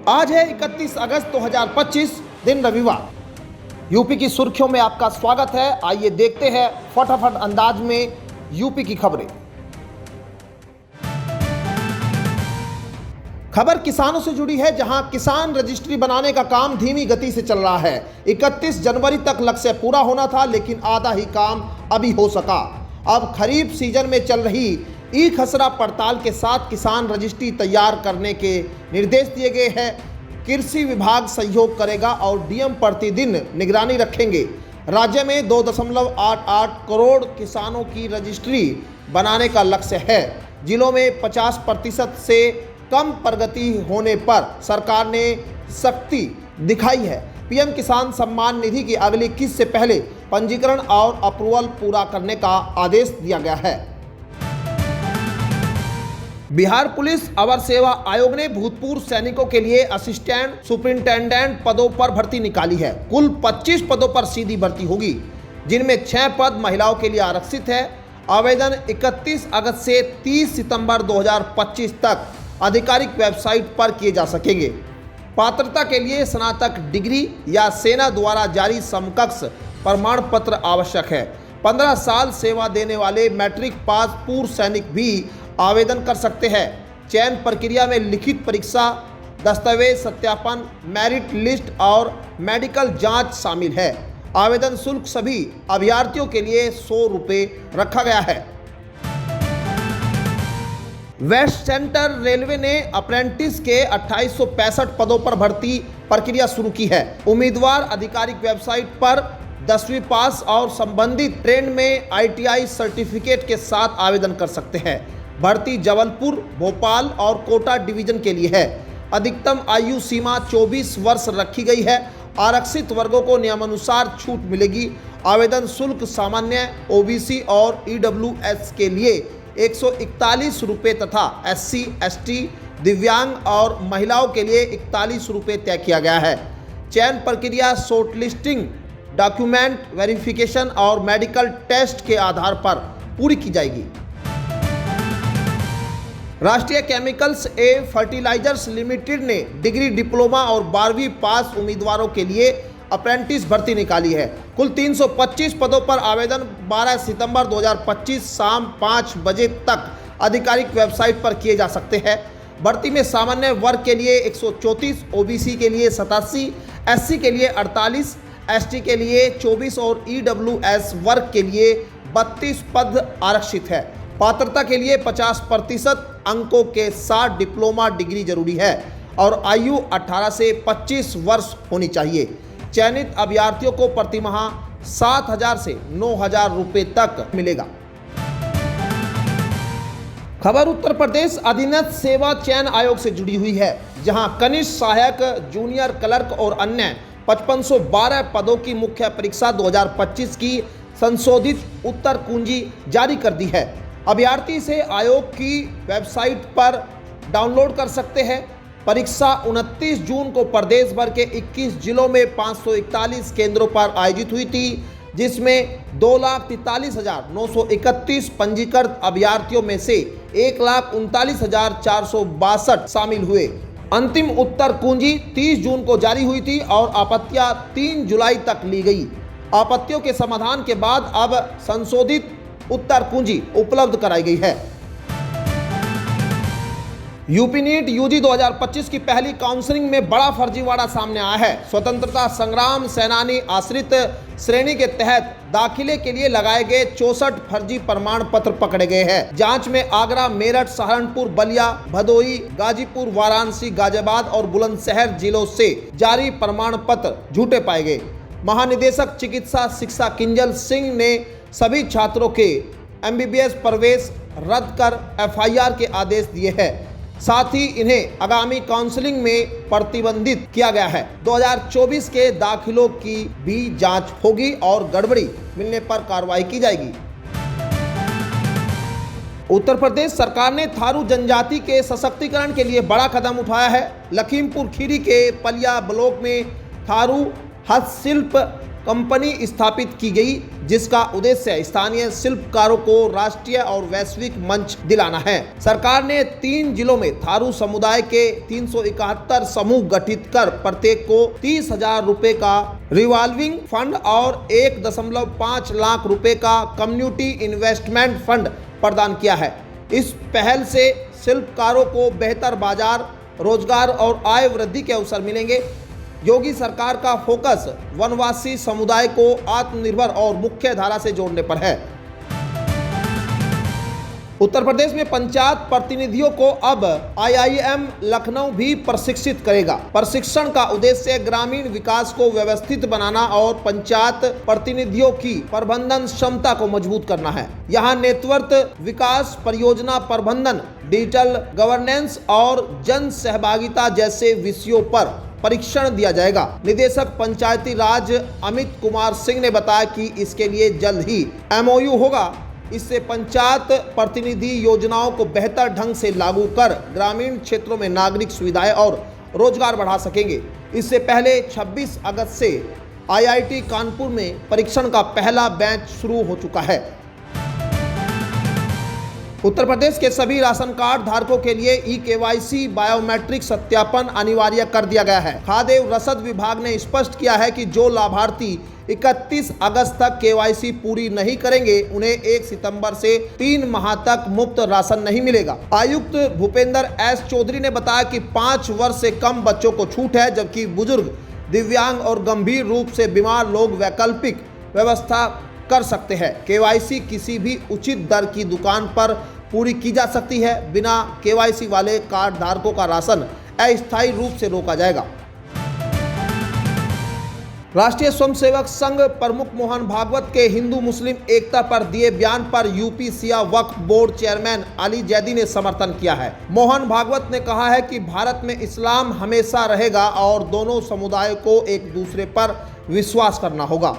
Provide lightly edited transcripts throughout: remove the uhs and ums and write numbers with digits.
आज है 31 अगस्त 2025 दिन रविवार। यूपी की सुर्खियों में आपका स्वागत है। आइए देखते हैं फटाफट अंदाज में यूपी की खबरें। खबर किसानों से जुड़ी है, जहां किसान रजिस्ट्री बनाने का काम धीमी गति से चल रहा है। 31 जनवरी तक लक्ष्य पूरा होना था, लेकिन आधा ही काम अभी हो सका। अब खरीफ सीजन में चल रही ई खसरा पड़ताल के साथ किसान रजिस्ट्री तैयार करने के निर्देश दिए गए हैं। कृषि विभाग सहयोग करेगा और डीएम प्रतिदिन निगरानी रखेंगे। राज्य में 2.88 करोड़ किसानों की रजिस्ट्री बनाने का लक्ष्य है। जिलों में 50% से कम प्रगति होने पर सरकार ने सख्ती दिखाई है। पीएम किसान सम्मान निधि की अगली किस्त से पहले पंजीकरण और अप्रूवल पूरा करने का आदेश दिया गया है। बिहार पुलिस अवर सेवा आयोग ने भूतपूर्व सैनिकों के लिए असिस्टेंट सुपरिंटेंडेंट पदों पर भर्ती निकाली है। कुल 25 पदों पर सीधी भर्ती होगी, जिनमें 6 पद महिलाओं के लिए आरक्षित है। आवेदन 31 अगस्त से 30 सितंबर 2025 तक आधिकारिक वेबसाइट पर किए जा सकेंगे। पात्रता के लिए स्नातक डिग्री या सेना द्वारा जारी समकक्ष प्रमाण पत्र आवश्यक है। 15 साल सेवा देने वाले मैट्रिक पास पूर्व सैनिक भी आवेदन कर सकते हैं। चयन प्रक्रिया में लिखित परीक्षा, दस्तावेज सत्यापन, मेरिट लिस्ट और मेडिकल जांच शामिल है। आवेदन शुल्क सभी अभ्यर्थियों के लिए 100 रुपये रखा गया है। वेस्ट सेंट्रल रेलवे ने अप्रेंटिस के 2865 पदों पर भर्ती प्रक्रिया शुरू की है। उम्मीदवार आधिकारिक वेबसाइट पर 10वीं पास और संबंधित ट्रेड में ITI सर्टिफिकेट के साथ आवेदन कर सकते हैं। भर्ती जबलपुर, भोपाल और कोटा डिवीजन के लिए है। अधिकतम आयु सीमा 24 वर्ष रखी गई है। आरक्षित वर्गों को नियमानुसार छूट मिलेगी। आवेदन शुल्क सामान्य, OBC और EWS के लिए 141 रुपये तथा SC, ST, दिव्यांग और महिलाओं के लिए 41 रुपये तय किया गया है। चयन प्रक्रिया शॉर्टलिस्टिंग, डॉक्यूमेंट वेरिफिकेशन और मेडिकल टेस्ट के आधार पर पूरी की जाएगी। राष्ट्रीय केमिकल्स फर्टिलाइजर्स लिमिटेड ने डिग्री, डिप्लोमा और 12वीं पास उम्मीदवारों के लिए अप्रेंटिस भर्ती निकाली है। कुल 325 पदों पर आवेदन 12 सितंबर 2025 शाम 5 बजे तक आधिकारिक वेबसाइट पर किए जा सकते हैं। भर्ती में सामान्य वर्ग के लिए 134, OBC के लिए 87, SC के लिए 48, ST के लिए 24 और EWS वर्ग के लिए 32 पद आरक्षित है। पात्रता के लिए 50% अंकों के साथ डिप्लोमा डिग्री जरूरी है और आयु 18 से 25 वर्ष होनी चाहिए। चयनित अभ्यर्थियों को प्रतिमाह 7,000 से 9,000 रुपये तक मिलेगा। खबर उत्तर प्रदेश अधीनस्थ सेवा चयन आयोग से जुड़ी हुई है, जहां कनिष्ठ सहायक, जूनियर क्लर्क और अन्य 5512 पदों की मुख्य परीक्षा 2025 की संशोधित उत्तर कुंजी जारी कर दी है। अभ्यर्थी इसे आयोग की वेबसाइट पर डाउनलोड कर सकते हैं। परीक्षा 29 जून को प्रदेश भर के 21 जिलों में 541 केंद्रों पर आयोजित हुई थी, जिसमें 2,43,931 पंजीकृत अभ्यर्थियों में से 1,39,462 शामिल हुए। अंतिम उत्तर कुंजी 30 जून को जारी हुई थी और आपत्तियां 3 जुलाई तक ली गई। आपत्तियों के समाधान के बाद अब संशोधित उत्तर कुंजी उपलब्ध कराई गई है। यूपी नीट UG 2025 की पहली काउंसलिंग में बड़ा फर्जीवाड़ा सामने आया है। स्वतंत्रता संग्राम सेनानी आश्रित श्रेणी के तहत दाखिले के लिए लगाए गए 64 फर्जी प्रमाण पत्र पकड़े गए हैं। जांच में आगरा, मेरठ, सहारनपुर, बलिया, भदोही, गाजीपुर, वाराणसी, गाजियाबाद और बुलंदशहर जिलों से जारी प्रमाण पत्र झूठे पाए गए। महानिदेशक चिकित्सा शिक्षा किंजल सिंह ने सभी छात्रों के MBBS प्रवेश रद्द कर FIR के आदेश दिए हैं। साथ ही इन्हें आगामी काउंसलिंग में प्रतिबंधित किया गया है। 2024 के दाखिलों की भी जांच होगी और गड़बड़ी मिलने पर कार्रवाई की जाएगी। उत्तर प्रदेश सरकार ने थारू जनजाति के सशक्तिकरण के लिए बड़ा कदम उठाया है। लखीमपुर खीरी के पलिया ब्लॉक में थारू हस्तशिल्प कंपनी स्थापित की गई, जिसका उद्देश्य स्थानीय शिल्पकारों को राष्ट्रीय और वैश्विक मंच दिलाना है। सरकार ने 3 जिलों में थारू समुदाय के 371 समूह गठित कर प्रत्येक को 30,000 रुपए का रिवॉल्विंग फंड और 1.5 लाख रुपए का कम्युनिटी इन्वेस्टमेंट फंड प्रदान किया है। इस पहल से शिल्पकारों को बेहतर बाजार, रोजगार और आय वृद्धि के अवसर मिलेंगे। योगी सरकार का फोकस वनवासी समुदाय को आत्मनिर्भर और मुख्य धारा से जोड़ने पर है। उत्तर प्रदेश में पंचायत प्रतिनिधियों को अब IIM लखनऊ भी प्रशिक्षित करेगा। प्रशिक्षण का उद्देश्य ग्रामीण विकास को व्यवस्थित बनाना और पंचायत प्रतिनिधियों की प्रबंधन क्षमता को मजबूत करना है। यहाँ नेतृत्व, विकास, परियोजना प्रबंधन, डिजिटल गवर्नेंस और जन सहभागिता जैसे विषयों पर परीक्षण दिया जाएगा। निदेशक पंचायती राज अमित कुमार सिंह ने बताया कि इसके लिए जल्द ही MOU होगा। इससे पंचायत प्रतिनिधि योजनाओं को बेहतर ढंग से लागू कर ग्रामीण क्षेत्रों में नागरिक सुविधाएं और रोजगार बढ़ा सकेंगे। इससे पहले 26 अगस्त से IIT कानपुर में परीक्षण का पहला बैच शुरू हो चुका है। उत्तर प्रदेश के सभी राशन कार्ड धारकों के लिए eKYC बायोमेट्रिक सत्यापन अनिवार्य कर दिया गया है। खाद्य एवं रसद विभाग ने स्पष्ट किया है कि जो लाभार्थी 31 अगस्त तक KYC पूरी नहीं करेंगे, उन्हें 1 सितंबर से 3 माह तक मुफ्त राशन नहीं मिलेगा। आयुक्त भूपेंद्र S चौधरी ने बताया कि 5 वर्ष से कम बच्चों को छूट है, जबकि बुजुर्ग, दिव्यांग और गंभीर रूप से बीमार लोग वैकल्पिक व्यवस्था कर सकते हैं। KYC किसी भी उचित दर की दुकान पर पूरी की जा सकती है। बिना KYC वाले कार्ड धारकों का राशन अस्थायी रूप से रोका जाएगा। राष्ट्रीय स्वयंसेवक संघ प्रमुख मोहन भागवत के हिंदू मुस्लिम एकता पर दिए बयान पर UP Shia Waqf board chairman Ali Zaidi ने समर्थन किया है। मोहन भागवत ने कहा है कि भारत में इस्लाम हमेशा रहेगा और दोनों समुदायों को एक दूसरे पर विश्वास करना होगा।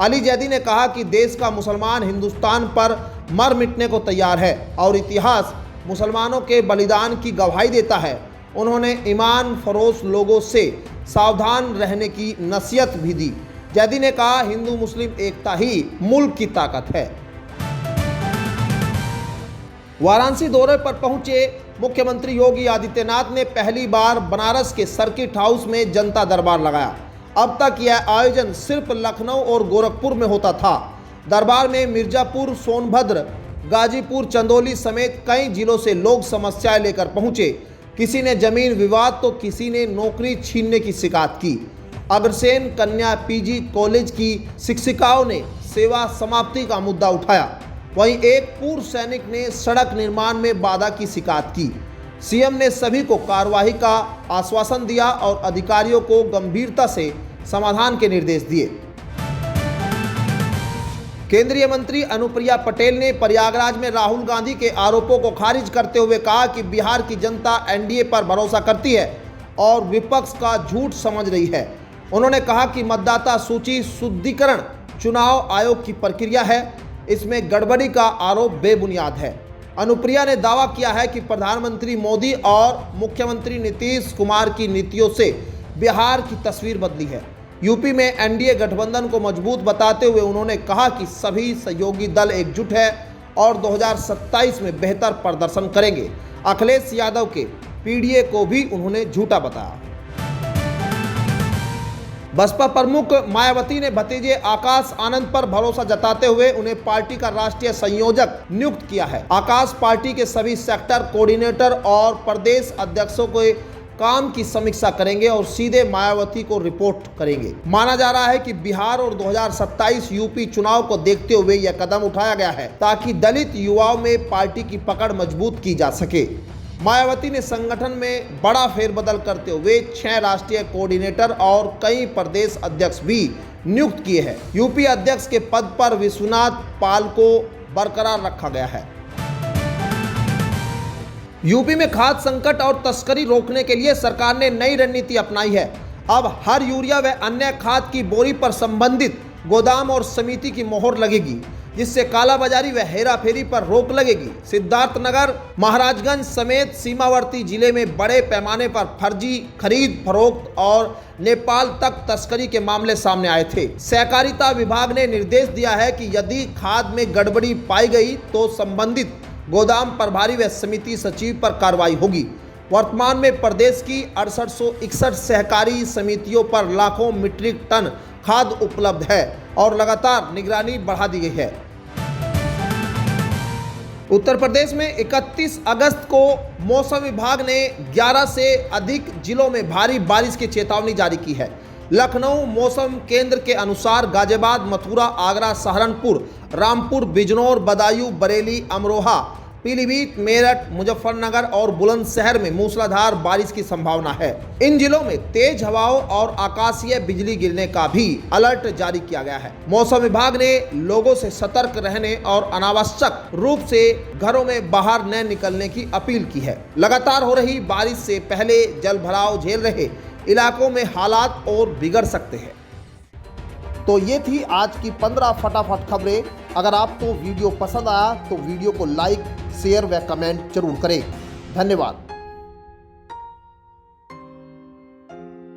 अली जैदी ने कहा कि देश का मुसलमान हिंदुस्तान पर मर मिटने को तैयार है और इतिहास मुसलमानों के बलिदान की गवाही देता है। उन्होंने ईमान फरोश लोगों से सावधान रहने की नसीहत भी दी। जैदी ने कहा, हिंदू मुस्लिम एकता ही मुल्क की ताकत है। वाराणसी दौरे पर पहुंचे मुख्यमंत्री योगी आदित्यनाथ ने पहली बार बनारस के सर्किट हाउस में जनता दरबार लगाया। अब तक यह आयोजन सिर्फ लखनऊ और गोरखपुर में होता था। दरबार में मिर्जापुर, सोनभद्र, गाजीपुर, चंदौली समेत कई जिलों से लोग समस्याएं लेकर पहुंचे। किसी ने जमीन विवाद तो किसी ने नौकरी छीनने की शिकायत की। अग्रसेन कन्या PG कॉलेज की शिक्षिकाओं ने सेवा समाप्ति का मुद्दा उठाया। वहीं एक पूर्व सैनिक ने सड़क निर्माण में बाधा की शिकायत की। CM ने सभी को कार्रवाई का आश्वासन दिया और अधिकारियों को गंभीरता से समाधान के निर्देश दिए। केंद्रीय मंत्री अनुप्रिया पटेल ने प्रयागराज में राहुल गांधी के आरोपों को खारिज करते हुए कहा कि बिहार की जनता NDA पर भरोसा करती है और विपक्ष का झूठ समझ रही है। उन्होंने कहा कि मतदाता सूची शुद्धिकरण चुनाव आयोग की प्रक्रिया है, इसमें गड़बड़ी का आरोप बेबुनियाद है। अनुप्रिया ने दावा किया है कि प्रधानमंत्री मोदी और मुख्यमंत्री नीतीश कुमार की नीतियों से बिहार की तस्वीर बदली है। यूपी में NDA गठबंधन को मजबूत बताते हुए उन्होंने कहा कि सभी सहयोगी दल एकजुट है और 2027 में बेहतर प्रदर्शन करेंगे। अखिलेश यादव के PDA को भी उन्होंने झूठा बताया। बसपा प्रमुख मायावती ने भतीजे आकाश आनंद पर भरोसा जताते हुए उन्हें पार्टी का राष्ट्रीय संयोजक नियुक्त किया है। आकाश पार्टी के सभी सेक्टर कोऑर्डिनेटर और प्रदेश अध्यक्षों के काम की समीक्षा करेंगे और सीधे मायावती को रिपोर्ट करेंगे। माना जा रहा है कि बिहार और 2027 यूपी चुनाव को देखते हुए यह कदम उठाया गया है ताकि दलित युवाओं में पार्टी की पकड़ मजबूत की जा सके। मायावती ने संगठन में बड़ा फेरबदल करते हुए 6 राष्ट्रीय कोऑर्डिनेटर और कई प्रदेश अध्यक्ष भी नियुक्त किए हैं। यूपी अध्यक्ष के पद पर विश्वनाथ पाल को बरकरार रखा गया है। यूपी में खाद्य संकट और तस्करी रोकने के लिए सरकार ने नई रणनीति अपनाई है। अब हर यूरिया व अन्य खाद की बोरी पर संबंधित गोदाम और समिति की मोहर लगेगी। जिससे कालाबाजारी व हेराफेरी पर रोक लगेगी। सिद्धार्थनगर, महाराजगंज समेत सीमावर्ती जिले में बड़े पैमाने पर फर्जी खरीद फरोख्त और नेपाल तक तस्करी के मामले सामने आए थे। सहकारिता विभाग ने निर्देश दिया है कि यदि खाद में गड़बड़ी पाई गई तो संबंधित गोदाम प्रभारी व समिति सचिव पर कार्रवाई होगी। वर्तमान में प्रदेश की 6861 सहकारी समितियों पर लाखों मीट्रिक टन खाद उपलब्ध है और लगातार निगरानी बढ़ा दी गई है। उत्तर प्रदेश में 31 अगस्त को मौसम विभाग ने 11 से अधिक जिलों में भारी बारिश की चेतावनी जारी की है। लखनऊ मौसम केंद्र के अनुसार गाजियाबाद, मथुरा, आगरा, सहारनपुर, रामपुर, बिजनौर, बदायूं, बरेली, अमरोहा, पीलीभीत, मेरठ, मुजफ्फरनगर और बुलंदशहर में मूसलाधार बारिश की संभावना है। इन जिलों में तेज हवाओं और आकाशीय बिजली गिरने का भी अलर्ट जारी किया गया है। मौसम विभाग ने लोगों से सतर्क रहने और अनावश्यक रूप से घरों में बाहर न निकलने की अपील की है। लगातार हो रही बारिश से पहले जल भराव झेल रहे इलाकों में हालात और बिगड़ सकते हैं। तो ये थी आज की 15 फटाफट खबरें। अगर आपको वीडियो पसंद आया तो वीडियो को लाइक, शेयर व कमेंट जरूर करें। धन्यवाद।